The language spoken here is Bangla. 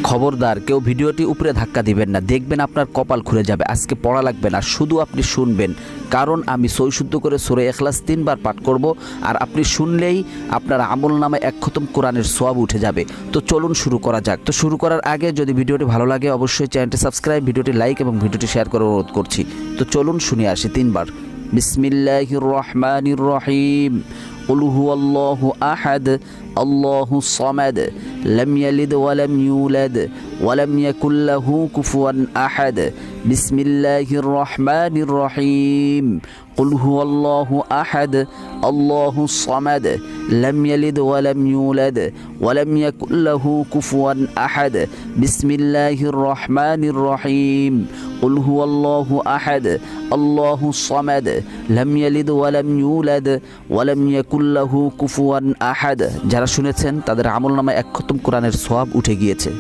খবরদার কেউ ভিডিওটি উপরে ধাক্কা দিবেন না, দেখবেন আপনার কপাল খুলে যাবে। আজকে পড়া লাগবে না, শুধু আপনি শুনবেন, কারণ আমি সৈশুদ্ধ করে সূরা ইখলাস 3 বার পাঠ করব, আর আপনি শুনলেই আপনার আমলনামায় 1 খতম কোরআনের সওয়াব উঠে যাবে। তো চলুন শুরু করা যাক। তো শুরু করার আগে যদি ভিডিওটি ভালো লাগে অবশ্যই চ্যানেলটি সাবস্ক্রাইব, ভিডিওটি লাইক এবং ভিডিওটি শেয়ার করার অনুরোধ করছি। তো চলুন শুনে আসি 3 বার। বিসমিল্লাহির রহমানির রহিম। قل هو الله أحد الله الصمد لم يلد ولم يولد ولم يكن له كفوا أحد بسم الله الرحمن الرحيم قل هو الله أحد الله الصمد لم يلد ولم يولد ولم يكن له كفوا أحد بسم الله الرحمن الرحيم قل هو الله أحد الله الصمد لم يلد ولم يولد ولم يكن له كفوا أحد। যারা শুনেছেন তাদের আমলনামায় 1 খতম কোরআনের সওয়াব উঠে গিয়েছে।